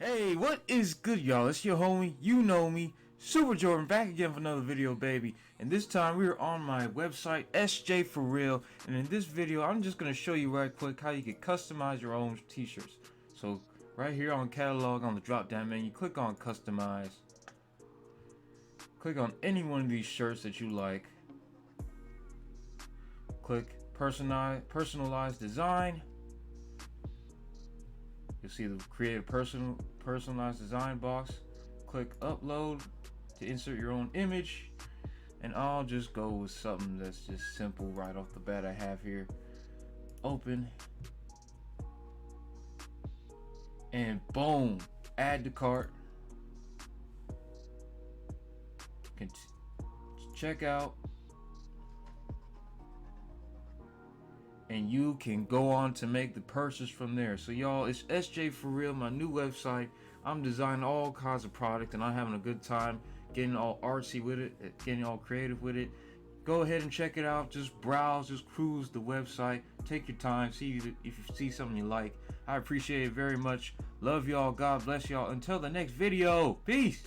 Hey, what is good, y'all? It's your homie, you know me, Super Jordan, back again for another video, baby. And this time we are on my website, SJ For Real. And in this video, I'm just gonna show you right quick how you can customize your own t-shirts. So right here on catalog, on the drop down menu, click on customize. Click on any one of these shirts that you like. Click personalize design. You'll see the create a personalized design box. Click upload to insert your own image, and I'll just go with something that's just simple right off the bat. I have here open, and boom, add to cart. Check out, and you can go on to make the purchase from there. So y'all, it's SJ For Real, my new website. I'm designing all kinds of product and I'm having a good time getting all artsy with it, getting all creative with it. Go ahead and check it out. Just browse, just cruise the website, take your time, see if you see something you like. I appreciate it very much. Love y'all. God bless y'all. Until the next video, peace.